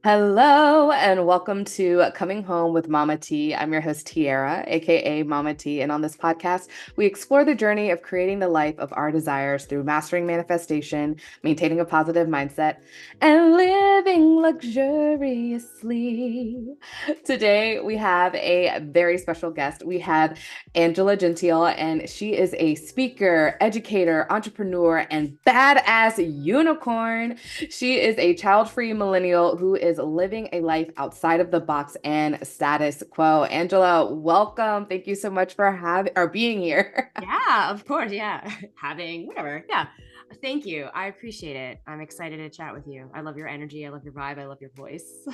Hello and welcome to Coming Home with Mama T. I'm your host, Tiara, aka Mama T. And on this podcast, we explore the journey of creating the life of our desires through mastering manifestation, maintaining a positive mindset, and living luxuriously. Today, we have a very special guest. We have Angela Gentile, and she is a speaker, educator, entrepreneur, and badass unicorn. She is a child-free millennial who is living a life outside of the box and status quo. Angela, welcome. Thank you so much for having or being here. Yeah, of course. Yeah. Having whatever. Yeah. Thank you. I appreciate it. I'm excited to chat with you. I love your energy. I love your vibe. I love your voice.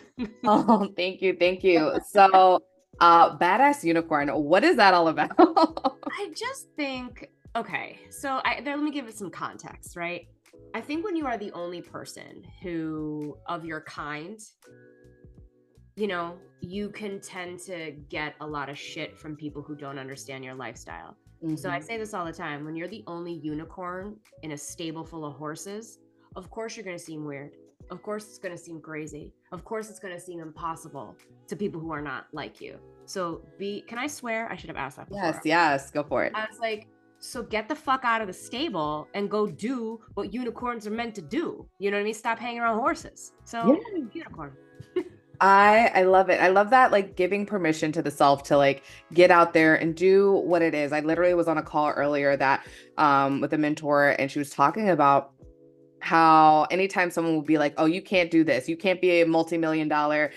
Oh, thank you. Thank you. So, badass unicorn, what is that all about? I just think, okay, so let me give it some context, right? I think when you are the only person who of your kind, you can tend to get a lot of shit from people who don't understand your lifestyle. So I Mhm. say this all the time, when you're the only unicorn in a stable full of horses, of course you're going to seem weird. Of course it's going to seem crazy. Of course it's going to seem impossible to people who are not like you. So can I swear? I should have asked that Yes, before. yes, go for it. I was like, so get the fuck out of the stable and go do what unicorns are meant to do. You know what I mean? Stop hanging around horses. Yeah. So unicorn. I love it. I love that like giving permission to the self to like get out there and do what it is. I literally was on a call earlier that with a mentor and she was talking about how anytime someone will be like, oh, you can't do this. You can't be a multi-million dollar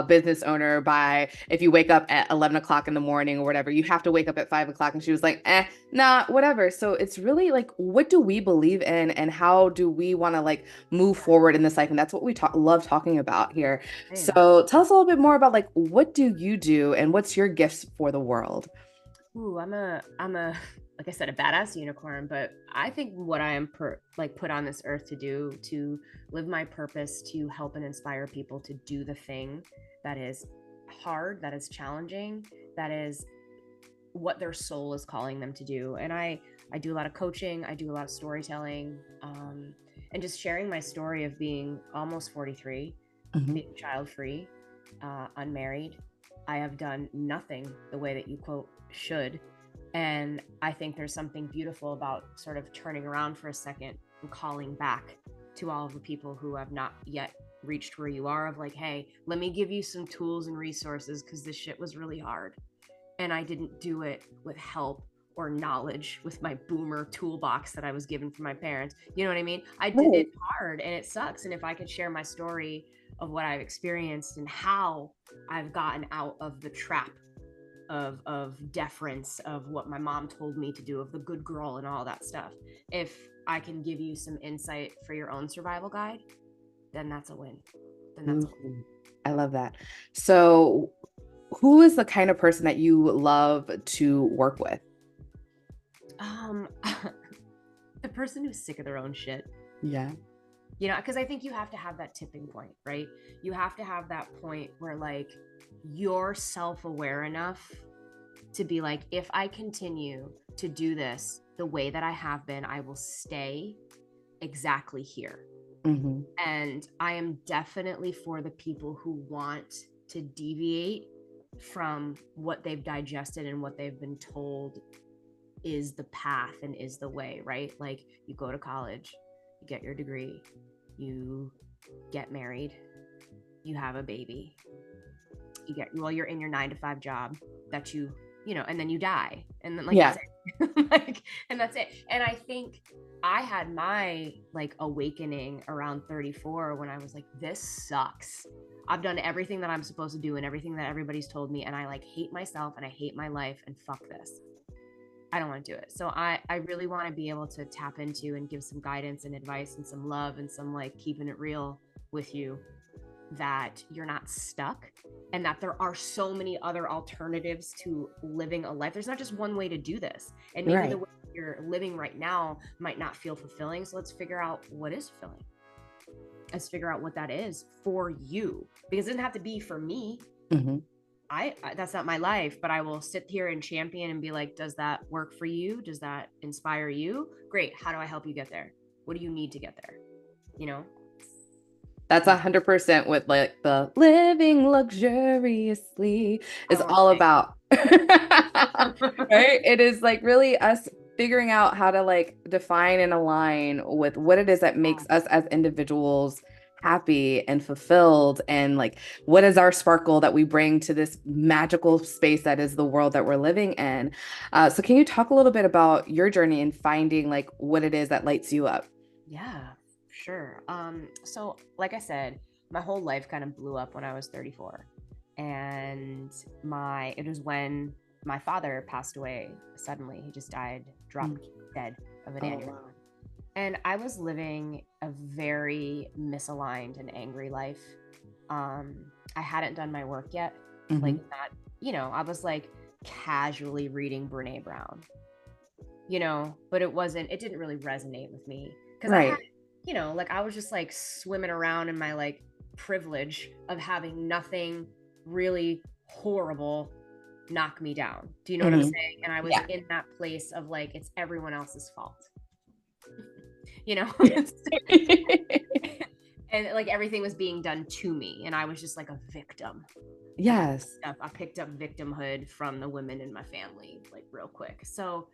business owner by if you wake up at 11 o'clock in the morning or whatever. You have to wake up at 5 o'clock. And she was like, nah, whatever. So it's really like, what do we believe in and how do we want to like move forward in this life? And that's what we love talking about here. Same. So tell us a little bit more about like, what do you do and what's your gifts for the world? Ooh, I'm a like I said, a badass unicorn, but I think what I am put on this earth to do, to live my purpose, to help and inspire people to do the thing that is hard, that is challenging, that is what their soul is calling them to do. And I do a lot of coaching, I do a lot of storytelling, and just sharing my story of being almost 43, Mhm. being child free, unmarried. I have done nothing the way that you quote should. And I think there's something beautiful about sort of turning around for a second and calling back to all of the people who have not yet reached where you are of like, hey, let me give you some tools and resources because this shit was really hard. And I didn't do it with help or knowledge with my boomer toolbox that I was given from my parents. You know what I mean? I did Right. it hard and it sucks. And if I could share my story of what I've experienced and how I've gotten out of the trap of deference of what my mom told me to do, of the good girl and all that stuff. If I can give you some insight for your own survival guide, then that's a win. Then that's a win. Ooh, I love that. So, who is the kind of person that you love to work with? Um the person who's sick of their own shit. Yeah. Because I think you have to have that tipping point, right? You have to have that point where like you're self-aware enough to be like, if I continue to do this the way that I have been, I will stay exactly here. Hmm. And I am definitely for the people who want to deviate from what they've digested and what they've been told is the path and is the way, right? Like you go to college, you get your degree, you get married, you have a baby, you're in your 9 to 5 job that and then you die. And then like Yeah. that's it. Like, and that's it. And I think I had my like awakening around 34 when I was like, this sucks. I've done everything that I'm supposed to do and everything that everybody's told me. And I like hate myself and I hate my life and fuck this. I don't want to do it. So I really want to be able to tap into and give some guidance and advice and some love and some like keeping it real with you, that you're not stuck and that there are so many other alternatives to living a life. There's not just one way to do this. And maybe the Right. way you're living right now might not feel fulfilling. So let's figure out what is fulfilling. Let's figure out what that is for you, because it doesn't have to be for me. Hmm. I that's not my life, but I will sit here and champion and be like, does that work for you? Does that inspire you? Great. How do I help you get there? What do you need to get there? You know? That's 100% what like the living luxuriously I is won't all say. about. Right? It is like really us figuring out how to like define and align with what it is that makes us as individuals happy and fulfilled, and like what is our sparkle that we bring to this magical space that is the world that we're living in. So can you talk a little bit about your journey in finding like what it is that lights you up? Yeah, sure. So like I said, my whole life kind of blew up when I was 34. And it was when my father passed away suddenly. He just died, Mm. dropped dead of an Oh, aneurysm. wow. And I was living a very misaligned and angry life. I hadn't done my work yet. Like Hmm. not, I was like casually reading Brene Brown, but it didn't really resonate with me because I had, Right. like I was just like swimming around in my like privilege of having nothing really horrible knock me down. Do you know what I'm Hmm. saying? And I was Yeah. in that place of like, it's everyone else's fault, you know? And like everything was being done to me. And I was just like a victim. And Yes. I picked up victimhood from the women in my family, like real quick. So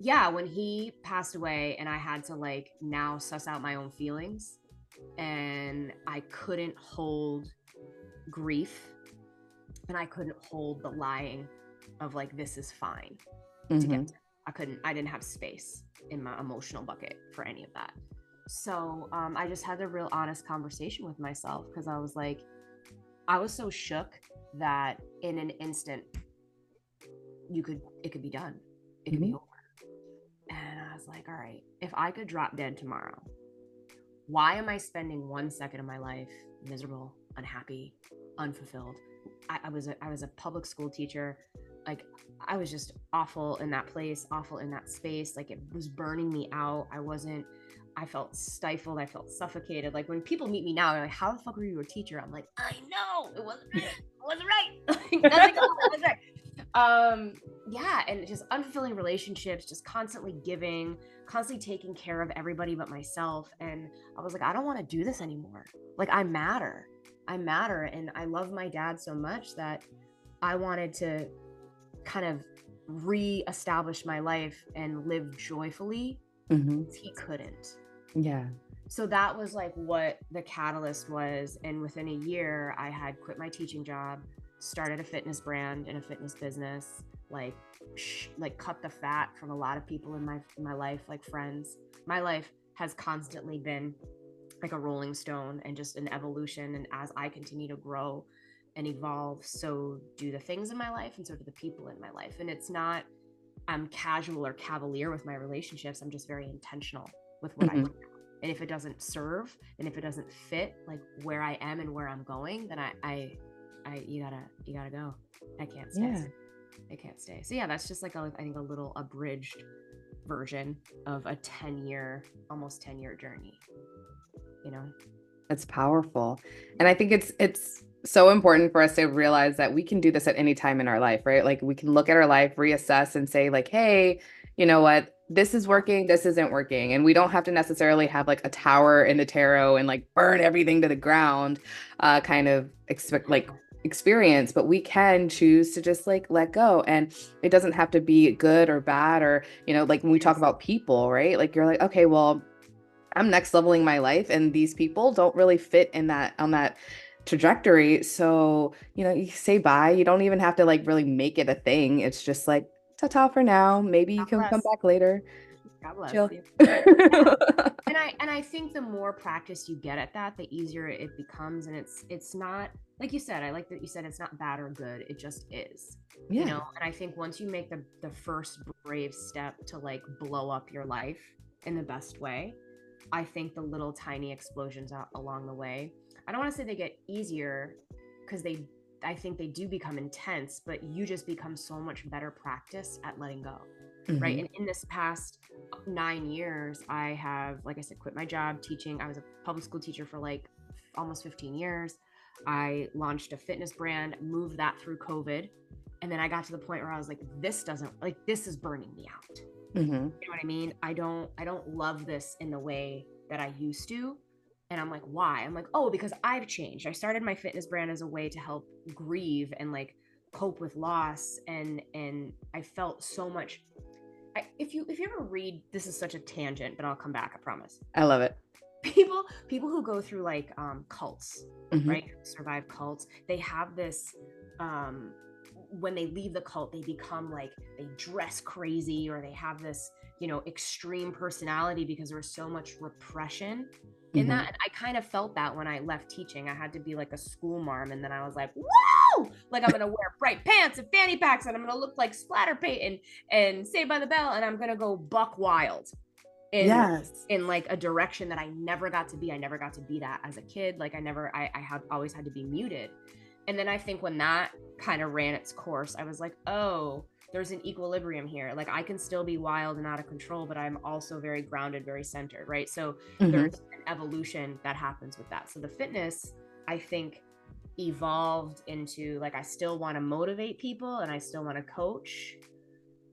yeah, when he passed away and I had to like now suss out my own feelings and I couldn't hold grief and I couldn't hold the lying of like, this is fine to get Hmm. to. I didn't have space in my emotional bucket for any of that. So I just had a real honest conversation with myself because I was like, I was so shook that in an instant, it could be done. It could be Hmm. over. And I was like, all right, if I could drop dead tomorrow, why am I spending 1 second of my life miserable, unhappy, unfulfilled? I was a public school teacher. Like I was just awful in that place, awful in that space. Like it was burning me out. I felt stifled. I felt suffocated. Like when people meet me now, they're like, how the fuck were you a teacher? I'm like, I know it wasn't right. It wasn't right. Like, nothing was right. Yeah, and just unfulfilling relationships, just constantly giving, constantly taking care of everybody but myself. And I was like, I don't want to do this anymore. Like I matter and I love my dad so much that I wanted to kind of re-establish my life and live joyfully. Hmm. He couldn't. Yeah. So that was like what the catalyst was. And within a year, I had quit my teaching job, started a fitness brand and a fitness business, like like cut the fat from a lot of people in my life, like friends. My life has constantly been like a rolling stone and just an evolution. And as I continue to grow and evolve, so do the things in my life and so do the people in my life. And it's not I'm casual or cavalier with my relationships. I'm just very intentional with what I Hmm. do. And if it doesn't serve and if it doesn't fit like where I am and where I'm going, then you gotta go. I can't stay. Yeah. I can't stay. So yeah, that's just like I think a little abridged version of a almost 10-year journey, you know? It's powerful. And I think it's so important for us to realize that we can do this at any time in our life, right? Like we can look at our life, reassess and say like, "Hey, you know what? This is working, this isn't working." And we don't have to necessarily have like a tower in the tarot and like burn everything to the ground kind of expect like experience, but we can choose to just like let go, and it doesn't have to be good or bad, or like when we talk Yes. about people, right? Like you're like, "Okay, well, I'm next leveling my life and these people don't really fit in that on that trajectory." So, you say bye. You don't even have to like really make it a thing. It's just like ta-ta for now. Maybe you God can come bless. back later. God bless. Chill. Yeah. And I think the more practice you get at that, the easier it becomes. And it's not like you said, I like that you said it's not bad or good. It just is, Yeah. and I think once you make the first brave step to like blow up your life in the best way, I think the little tiny explosions out along the way, I don't want to say they get easier because I think they do become intense, but you just become so much better practice at letting go. Right. Hmm. And in this past 9 years, I have, like I said, quit my job teaching. I was a public school teacher for like almost 15 years. I launched a fitness brand, moved that through COVID. And then I got to the point where I was like, this is burning me out. Hmm. You know what I mean? I don't love this in the way that I used to. And I'm like, why? I'm like, oh, because I've changed. I started my fitness brand as a way to help grieve and like cope with loss. And I felt so much. If you ever read, this is such a tangent, but I'll come back, I promise. I love it. People who go through like cults, Mm-hmm. right? Survive cults, they have this when they leave the cult, they become like, they dress crazy, or they have this, extreme personality because there was so much repression in Mm-hmm. that. And I kind of felt that when I left teaching. I had to be like a school marm, and then I was like, whoa, like I'm gonna wear bright pants and fanny packs, and I'm gonna look like splatter paint and Saved by the Bell, and I'm gonna go buck wild in Yes. like a direction that I never got to be. I never got to be that as a kid. Like I have always had to be muted. And then I think when that kind of ran its course, I was like, oh, there's an equilibrium here. Like I can still be wild and out of control, but I'm also very grounded, very centered, right? So Mm-hmm. there's an evolution that happens with that. So the fitness, I think, evolved into like, I still want to motivate people and I still want to coach,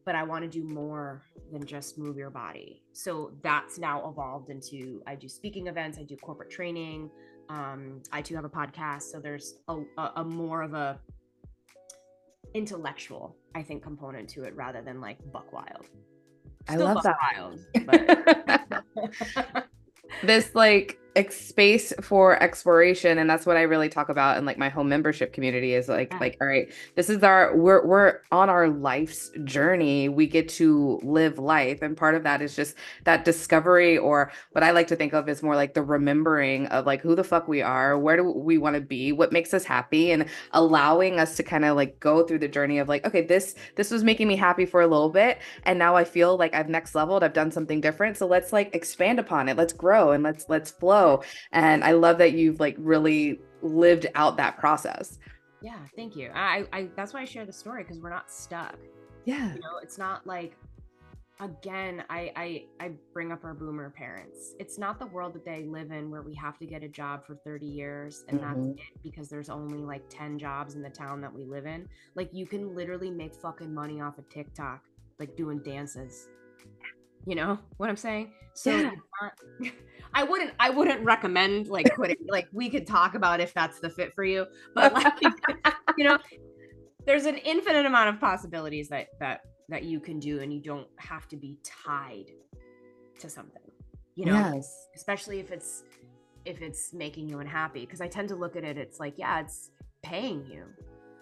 but I want to do more than just move your body. So that's now evolved into, I do speaking events, I do corporate training. I too have a podcast. So there's a more of a intellectual, I think, component to it rather than like buck wild. I Still love buck that. wild, but This like space for exploration, and that's what I really talk about in like my home membership community is yeah, like all right, this is our we're on our life's journey. We get to live life, and part of that is just that discovery, or what I like to think of as more like the remembering of like who the fuck we are, where do we want to be, what makes us happy, and allowing us to kind of like go through the journey of like, okay, this was making me happy for a little bit, and now I feel like I've next leveled, I've done something different, so let's like expand upon it, let's grow, and let's flow. And I love that you've like really lived out that process. yeah, thank you. I that's why I share the story, because we're not stuck. Yeah. It's not like, again, I bring up our boomer parents. It's not the world that they live in, where we have to get a job for 30 years and that's Mm-hmm. it, because there's only like 10 jobs in the town that we live in. Like you can literally make fucking money off of TikTok, like doing dances. You know what I'm saying? So Yeah. it's not, I wouldn't recommend like quitting. Like we could talk about if that's the fit for you, but like, you know, there's an infinite amount of possibilities that you can do, and you don't have to be tied to something, Yes. especially if it's making you unhappy. Because I tend to look at it, it's like, yeah, it's paying you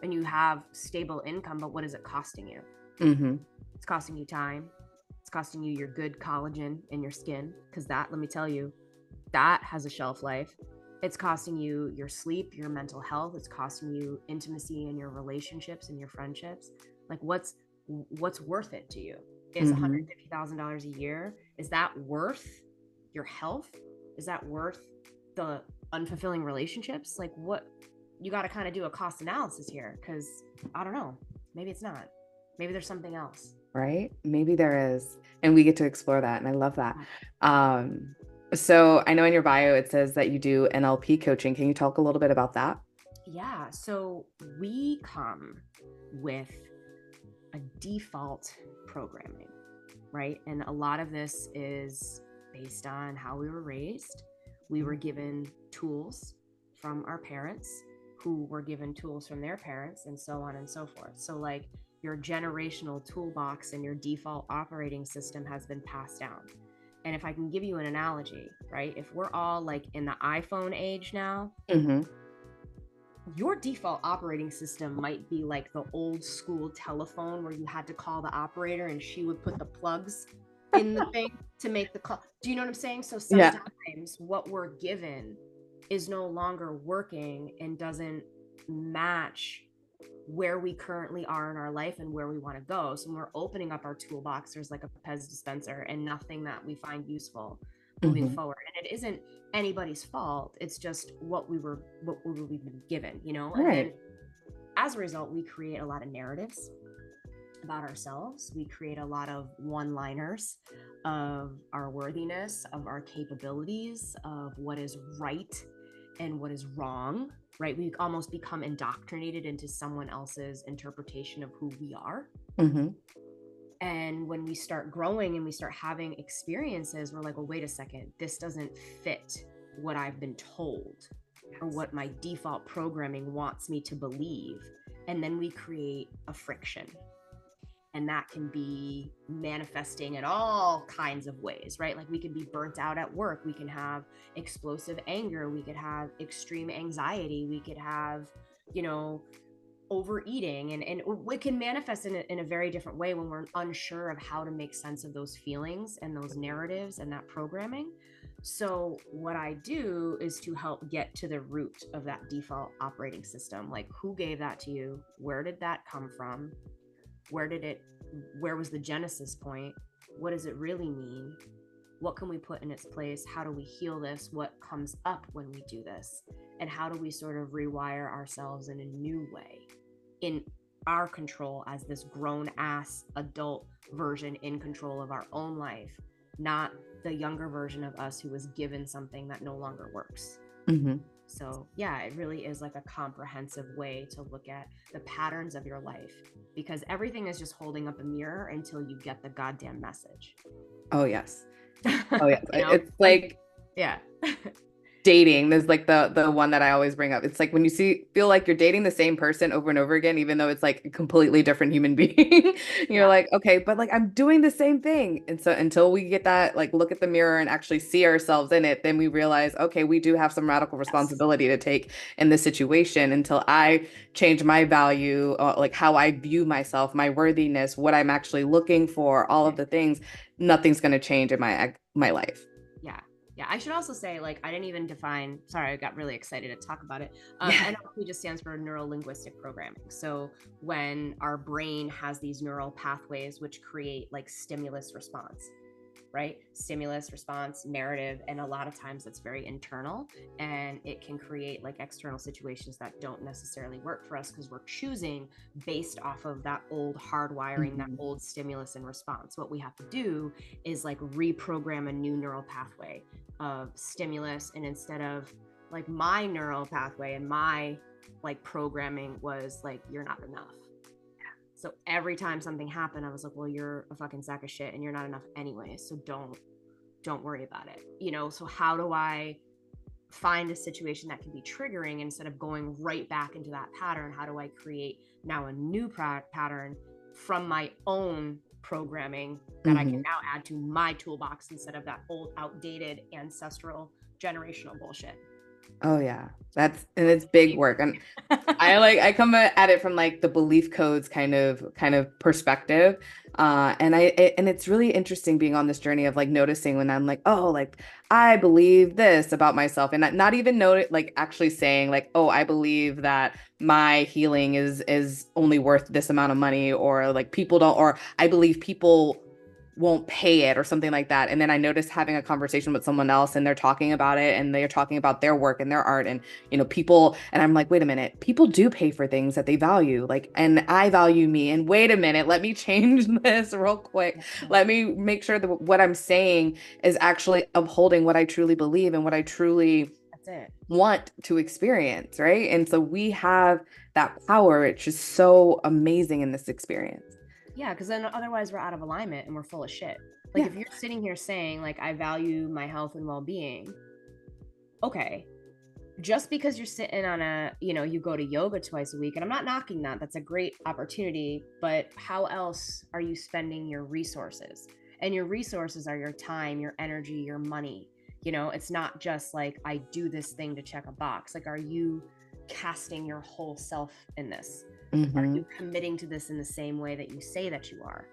and you have stable income, but what is it costing you? Mm-hmm. It's costing you time. It's costing you your good collagen in your skin, because that, let me tell you, that has a shelf life. It's costing you your sleep, your mental health. It's costing you intimacy in your relationships and your friendships. Like what's worth it to you? Is Mm-hmm. $150,000 a year, is that worth your health? Is that worth the unfulfilling relationships? Like what, you got to kind of do a cost analysis here, because I don't know, maybe it's not. Maybe there's something else. Right? Maybe there is. And we get to explore that. And I love that. So I know in your bio it says that you do NLP coaching. Can you talk a little bit about that? Yeah, so we come with a default programming, right? And a lot of this is based on how we were raised. We were given tools from our parents, who were given tools from their parents, and so on and so forth. So, like, your generational toolbox and your default operating system has been passed down. And if I can give you an analogy, right? If we're all like in the iPhone age now, Mm-hmm. your default operating system might be like the old school telephone, where you had to call the operator and she would put the plugs in the thing to make the call. Do you know what I'm saying? So Yeah. sometimes what we're given is no longer working and doesn't match where we currently are in our life and where we want to go. So when we're opening up our toolbox, there's like a Pez dispenser and nothing that we find useful moving Mm-hmm. forward. And it isn't anybody's fault. It's just what we've been given, All And then right. as a result, we create a lot of narratives about ourselves. We create a lot of one-liners of our worthiness, of our capabilities, of what is right and what is wrong, right? We almost become indoctrinated into someone else's interpretation of who we are. Mm-hmm. And when we start growing and we start having experiences, we're like, well, wait a second, this doesn't fit what I've been told or what my default programming wants me to believe. And then we create a friction. And that can be manifesting in all kinds of ways, right? Like we can be burnt out at work. We can have explosive anger. We could have extreme anxiety. We could have, overeating. And it can manifest in a very different way when we're unsure of how to make sense of those feelings and those narratives and that programming. So what I do is to help get to the root of that default operating system. Like, who gave that to you? Where did that come from? Where was the genesis point? What does it really mean? What can we put in its place? How do we heal this? What comes up when we do this? And how do we sort of rewire ourselves in a new way, in our control as this grown ass adult version in control of our own life, not the younger version of us who was given something that no longer works. Mm-hmm. So yeah, it really is like a comprehensive way to look at the patterns of your life, because everything is just holding up a mirror until you get the goddamn message. Oh, yes. Oh, yes. It's like yeah. Dating. There's like the one that I always bring up. It's like when you feel like you're dating the same person over and over again, even though it's like a completely different human being, you're like, okay, but like I'm doing the same thing. And so until we get that, like look at the mirror and actually see ourselves in it, then we realize, okay, we do have some radical responsibility to take in this situation. Until I change my value, like how I view myself, my worthiness, what I'm actually looking for, all of the things, nothing's going to change in my life. Yeah. Yeah, I should also say, like, I didn't even define, sorry, I got really excited to talk about it. Yeah. NLP just stands for neuro-linguistic programming. So when our brain has these neural pathways which create like stimulus response, right? Stimulus response narrative. And a lot of times it's very internal, and it can create like external situations that don't necessarily work for us because we're choosing based off of that old hardwiring, that old stimulus and response. What we have to do is like reprogram a new neural pathway of stimulus. And instead of like my neural pathway and my like programming was like, you're not enough. So every time something happened, I was like, well, you're a fucking sack of shit and you're not enough anyway. So don't worry about it. So how do I find a situation that can be triggering instead of going right back into that pattern? How do I create now a new pattern from my own programming that I can now add to my toolbox instead of that old, outdated, ancestral, generational bullshit? Oh yeah. It's big work. And I come at it from like the belief codes kind of perspective. And it's really interesting being on this journey of like noticing when I'm like, oh, like I believe this about myself, and not even like actually saying like, oh, I believe that my healing is only worth this amount of money, or like people don't, or I believe people won't pay it or something like that. And then I noticed having a conversation with someone else and they're talking about it and they're talking about their work and their art and, people, and I'm like, wait a minute, people do pay for things that they value. Like, and I value me, and wait a minute, let me change this real quick. Let me make sure that what I'm saying is actually upholding what I truly believe and what I truly want to experience. Right. And so we have that power. It's just so amazing in this experience. Yeah, because then otherwise we're out of alignment and we're full of shit. Like if you're sitting here saying like, I value my health and well-being, okay, just because you're sitting on you go to yoga twice a week, and I'm not knocking that, that's a great opportunity, but how else are you spending your resources? And your resources are your time, your energy, your money. It's not just like, I do this thing to check a box. Like, are you casting your whole self in this? Are you committing to this in the same way that you say that you are?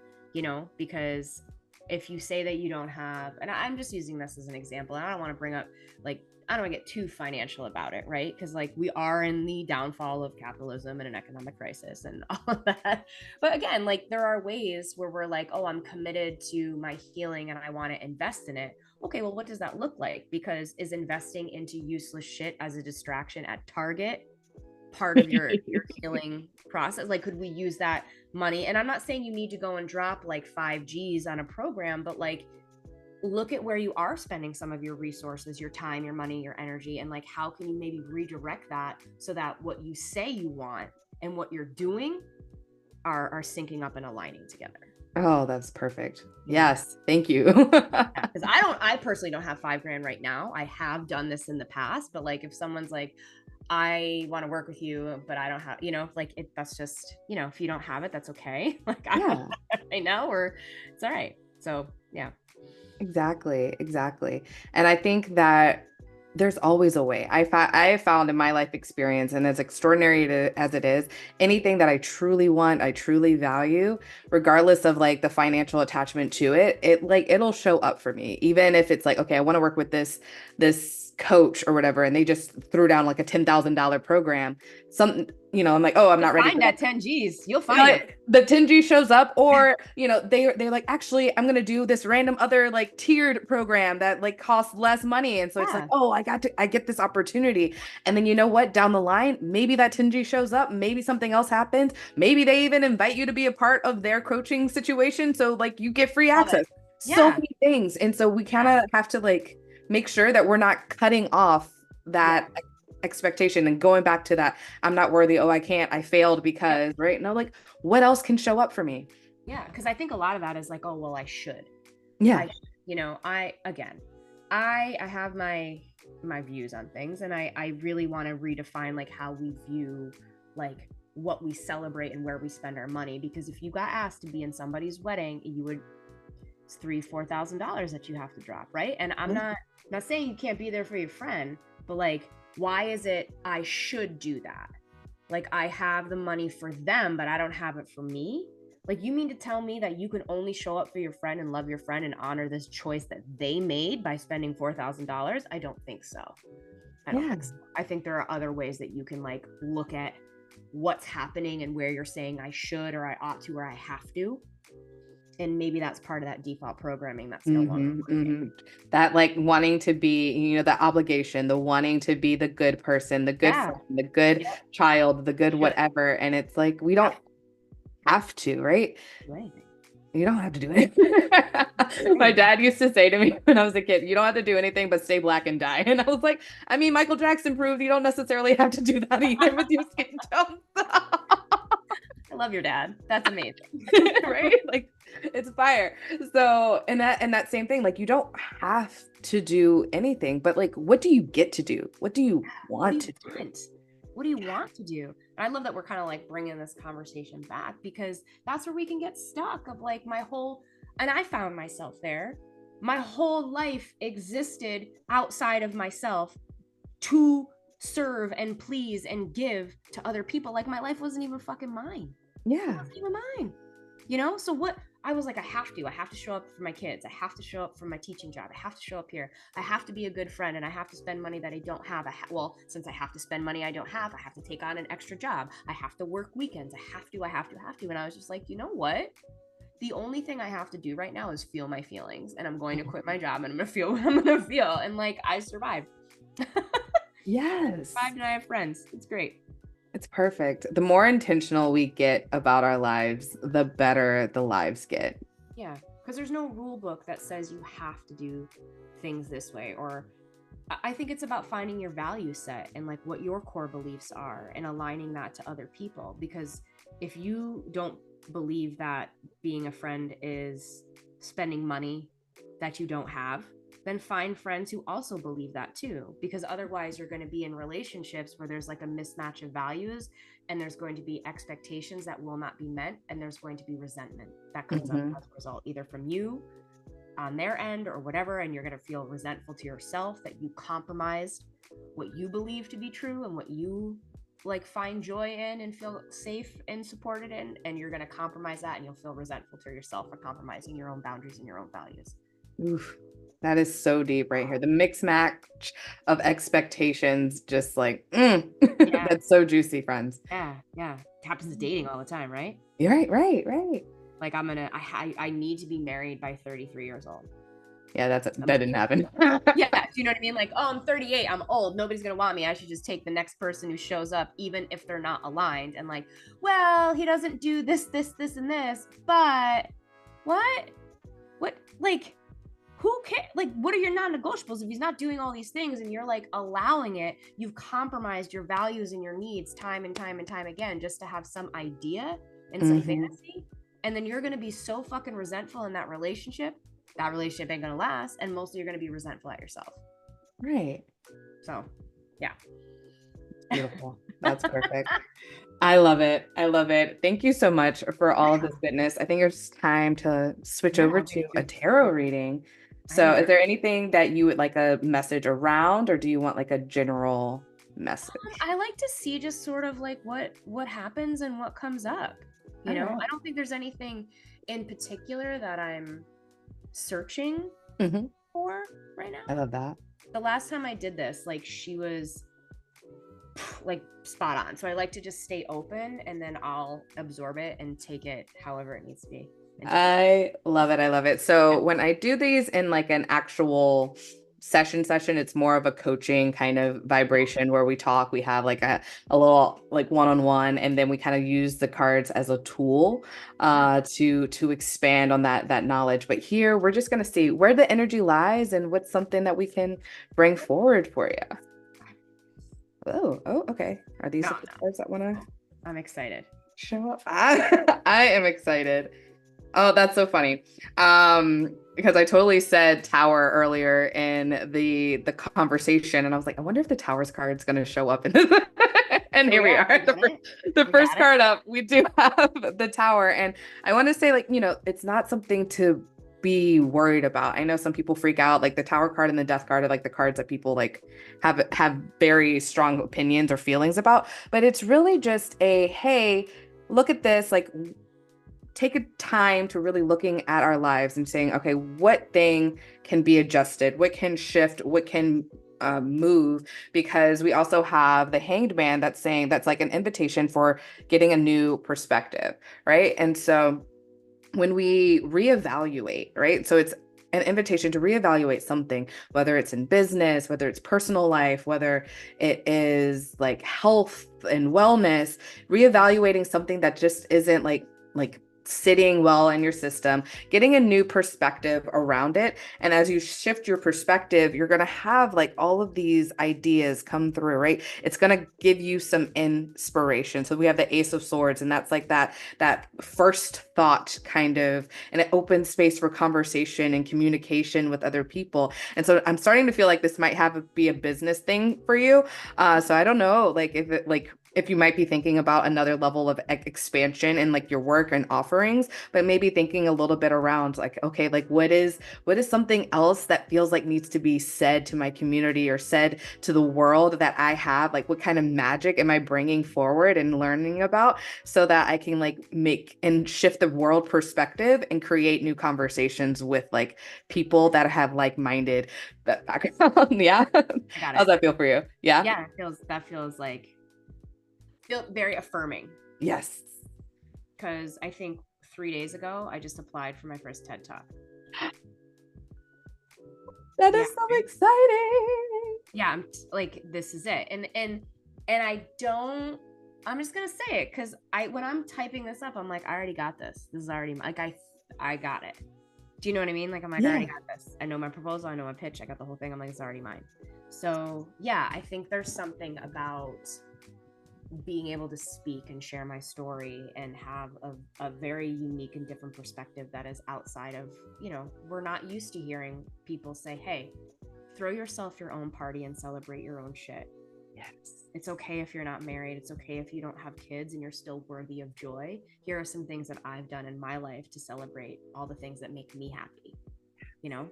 Because if you say that you don't have, and I'm just using this as an example, and I don't want to bring up like, I don't want to get too financial about it, right? Because like we are in the downfall of capitalism and an economic crisis and all of that. But again, like there are ways where we're like, oh, I'm committed to my healing and I want to invest in it. Okay, well, what does that look like? Because is investing into useless shit as a distraction at Target part of your healing process? Like, could we use that money? And I'm not saying you need to go and drop like 5 G's on a program, but like, look at where you are spending some of your resources, your time, your money, your energy, and like, how can you maybe redirect that so that what you say you want and what you're doing are syncing up and aligning together? Oh, that's perfect. Yeah. Yes. Thank you. Because I personally don't have 5 grand right now. I have done this in the past, but like if someone's like, I want to work with you, but I don't have, like that's just, if you don't have it, that's okay. Like I don't Yeah. have it right now, or it's all right. So yeah. Exactly, exactly. And I think that there's always a way. I have found in my life experience, and as extraordinary as it is, anything that I truly want, I truly value, regardless of like the financial attachment to it, it'll show up for me. Even if it's like, okay, I want to work with this coach or whatever, and they just threw down like a $10,000 program. Some, I'm like, oh, I'm You'll not ready find for that. that 10 G's. You'll find them. Like the 10G shows up, or they're like, actually I'm gonna do this random other like tiered program that like costs less money, and so it's like, Yeah. oh, I get this opportunity. And then you know what, down the line maybe that 10G shows up, maybe something else happens, maybe they even invite you to be a part of their coaching situation, so like you get free Love it. access, so Yeah. many things. And so we kind Yeah. of have to like make sure that we're not cutting off Yeah. that expectation and going back to that I'm not worthy, oh I can't, I failed Yep. because, right? No, like what else can show up for me? Yeah. Because I think a lot of that is like, oh, well, I should. Yeah. I, I again, I have my views on things, and I really want to redefine like how we view like what we celebrate and where we spend our money. Because if you got asked to be in somebody's wedding, you would it's $3,000-4,000 that you have to drop, right? And I'm not saying you can't be there for your friend, but like, why is it I should do that? Like I have the money for them, but I don't have it for me. Like you mean to tell me that you can only show up for your friend and love your friend and honor this choice that they made by spending $4,000? I don't think so. I don't Yeah. think so. I think there are other ways that you can like look at what's happening and where you're saying I should or I ought to or I have to. And maybe that's part of that default programming that's no longer working. That like wanting to be, the obligation, the wanting to be the good person, the good Yeah. friend, the good Yep. child, the good Should. whatever. And it's like, we don't have to, right? Do anything. You don't have to do it. My dad used to say to me when I was a kid, you don't have to do anything but stay black and die. And I was like, I mean, Michael Jackson proved you don't necessarily have to do that either with your skin tone. I love your dad. That's amazing. Right? Like it's fire. So, and that same thing, like you don't have to do anything, but like what do you get to do? What do you What do want you to do? want? What do you want to do? And I love that we're kind of like bringing this conversation back because that's where we can get stuck of like and I found myself there. My whole life existed outside of myself to serve and please and give to other people. Like my life wasn't even fucking mine. It Yeah. wasn't even mine. So what I was like, I have to show up for my kids. I have to show up for my teaching job. I have to show up here. I have to be a good friend, and I have to spend money that I don't have. Well, since I have to spend money I don't have, I have to take on an extra job. I have to work weekends. I have to. And I was just like, you know what? The only thing I have to do right now is feel my feelings, and I'm going to quit my job, and I'm going to feel what I'm going to feel. And like, I survived. Yes. Survived, and I have friends. It's great. It's perfect. The more intentional we get about our lives, the better the lives get. Yeah, because there's no rule book that says you have to do things this way. Or I think it's about finding your value set and like what your core beliefs are and aligning that to other people. Because if you don't believe that being a friend is spending money that you don't have, then find friends who also believe that too. Because otherwise, you're going to be in relationships where there's like a mismatch of values and there's going to be expectations that will not be met. And there's going to be resentment that comes up as a result, either from you on their end or whatever. And you're going to feel resentful to yourself that you compromised what you believe to be true and what you like find joy in and feel safe and supported in. And you're going to compromise that and you'll feel resentful to yourself for compromising your own boundaries and your own values. Oof, that is so deep right here. The mix match of expectations, just like, Yeah. that's so juicy, friends. Yeah. It happens to dating all the time, right? You're right. Like I need to be married by 33 years old. Yeah, that didn't happen. Yeah, do you know what I mean? Like, oh, I'm 38, I'm old, nobody's gonna want me. I should just take the next person who shows up, even if they're not aligned. And like, well, he doesn't do this, and this, but what? Like, who cares? Like, what are your non-negotiables? If he's not doing all these things and you're like allowing it, you've compromised your values and your needs time and time again just to have some idea and some fantasy. And then you're going to be so fucking resentful in that relationship. That relationship ain't going to last. And mostly you're going to be resentful at yourself. Right. So, yeah. Beautiful. That's perfect. I love it. I love it. Thank you so much for all of Yeah. this goodness. I think it's time to switch Yeah. over to a tarot reading. I So, is agree. there anything that you would like a message around, or do you want like a general message? I like to see just sort of like what happens and what comes up. All You know, right. I don't think there's anything in particular that I'm searching Hmm. for right now. I love that. The last time I did this, like she was like spot on. So I like to just stay open and then I'll absorb it and take it however it needs to be. I love it. I love it. So when I do these in like an actual session, it's more of a coaching kind of vibration where we talk, we have like a little like one-on-one, and then we kind of use the cards as a tool to expand on that knowledge. But here we're just gonna see where the energy lies and what's something that we can bring forward for you. Oh, okay. Are these No, the cards that want to I'm excited. show up? I am excited. Oh, that's so funny. Because I totally said tower earlier in the conversation, and I was like, I wonder if the towers card's gonna show up in this. And Here here we we are. are. We got it. The We first got it. card up, we do have the tower. And I want to say, like, it's not something to be worried about. I know some people freak out, like the tower card and the death card are like the cards that people like have very strong opinions or feelings about. But it's really just a hey, look at this, like take a time to really looking at our lives and saying, okay, what thing can be adjusted? What can shift? What can move? Because we also have the hanged man that's saying that's like an invitation for getting a new perspective, right? And so when we reevaluate, right? So it's an invitation to reevaluate something, whether it's in business, whether it's personal life, whether it is like health and wellness, reevaluating something that just isn't like sitting well in your system, getting a new perspective around it. And as you shift your perspective, you're going to have like all of these ideas come through, right? It's going to give you some inspiration. So we have the Ace of Swords, and that's like that first thought kind of, and it opens space for conversation and communication with other people. And so I'm starting to feel like this might be a business thing for you. So I don't know, like if you might be thinking about another level of expansion in like your work and offerings, but maybe thinking a little bit around like, okay, like what is something else that feels like needs to be said to my community or said to the world that I have? Like, what kind of magic am I bringing forward and learning about so that I can like make and shift the world perspective and create new conversations with like people that have like-minded background. Yeah. I got How's it. that feel for you? Yeah. Yeah, that feels like feel very affirming Yes. because I think 3 days ago I just applied for my first TED Talk. That Yeah, is so exciting. yeah, I'm like this is it, and I don't. I'm just gonna say it because when I'm typing this up, I'm like I already got this. This is already like I got it. Do you know what I mean? Like I'm like I Yeah. already got this. I know my proposal. I know my pitch. I got the whole thing. I'm like it's already mine. So yeah, I think there's something about being able to speak and share my story and have a very unique and different perspective that is outside of, we're not used to hearing people say, hey, throw yourself your own party and celebrate your own shit. Yes. It's okay if you're not married. It's okay if you don't have kids and you're still worthy of joy. Here are some things that I've done in my life to celebrate all the things that make me happy, you know?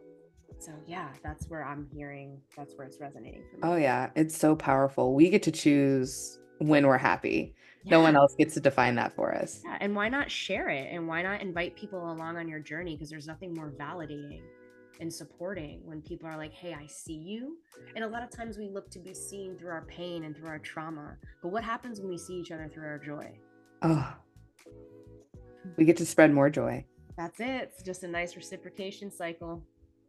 So yeah, that's where it's resonating for me. Oh yeah, it's so powerful. We get to choose when we're happy. No one Yeah. else gets to define that for us. Yeah, and why not share it? And why not invite people along on your journey? Because there's nothing more validating and supporting when people are like, hey, I see you. And a lot of times we look to be seen through our pain and through our trauma. But what happens when we see each other through our joy? Oh, we get to spread more joy. That's it. It's just a nice reciprocation cycle.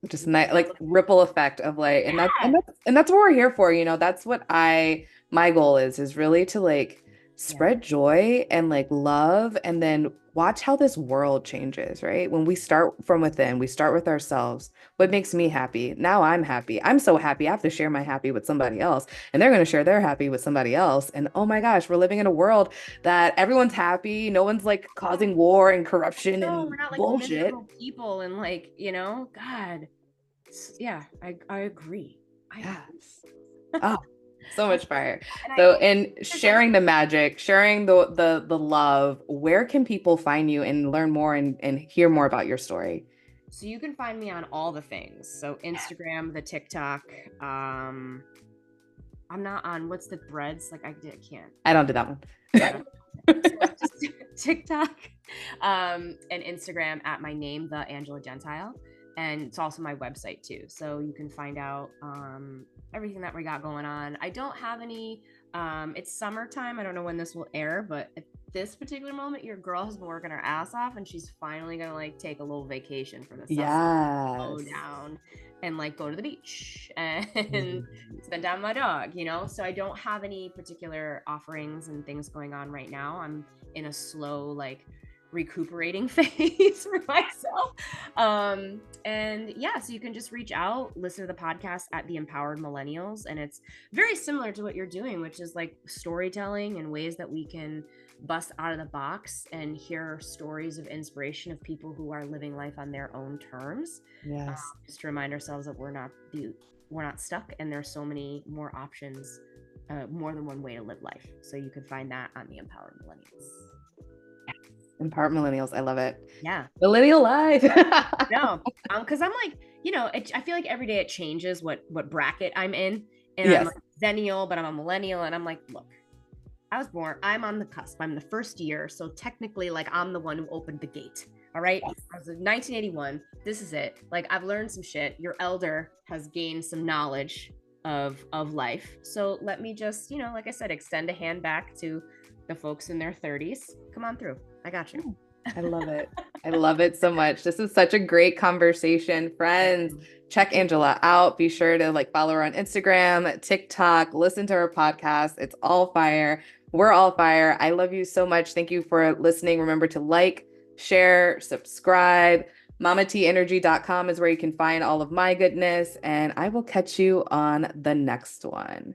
Just nice, like ripple effect of like, Yeah. and that's what we're here for. That's what my goal is really to like Yeah. spread joy and like love, and then watch how this world changes, right? When we start from within, we start with ourselves. What makes me happy? Now I'm happy. I'm so happy. I have to share my happy with somebody else, and they're going to share their happy with somebody else. And oh my gosh, we're living in a world that everyone's happy. No one's like causing war and corruption No, and we're not like bullshit. miserable people and like, God. Yeah, I agree. I agree. Yes. Oh, so I, much fire. and I So, think and there's like sharing the magic, sharing the love, where can people find you and learn more and hear more about your story? so you can find me on all the things. So Instagram, the TikTok. I'm not on what's the threads? Like can't. I don't do that one. I don't. So it's just TikTok, and Instagram at my name, the Angela Gentile, and it's also my website too. So you can find out everything that we got going on. I don't have any. It's summertime. I don't know when this will air, but at this particular moment, your girl has been working her ass off, and she's finally gonna like take a little vacation for the summer, go Yes. down, and like go to the beach and spend time with my dog, So I don't have any particular offerings and things going on right now. I'm in a slow, like, recuperating phase for myself. And yeah, so you can just reach out, listen to the podcast at The Empowered Millennials. And it's very similar to what you're doing, which is like storytelling and ways that we can bust out of the box and hear stories of inspiration of people who are living life on their own terms. Yes. Just to remind ourselves that we're not stuck, and there's so many more options, more than one way to live life. So you can find that on The Empowered Millennials. Empower millennials. I love it. Yeah. Millennial life. No, because I'm like, I feel like every day it changes what bracket I'm in, and I'm Yes. like Zennial, but I'm a millennial, and I'm like, look, I'm on the cusp. I'm the first year, so technically, like, I'm the one who opened the gate. All right. I was in 1981. This is it. Like, I've learned some shit. Your elder has gained some knowledge of life. So let me just, like I said, extend a hand back to the folks in their 30s. Come on through. I got you. I love it. I love it so much. This is such a great conversation. Friends, check Angela out. Be sure to like follow her on Instagram, TikTok, listen to her podcast. It's all fire. We're all fire. I love you so much. Thank you for listening. Remember to like, share, subscribe. MamaTeeNergy.com is where you can find all of my goodness. And I will catch you on the next one.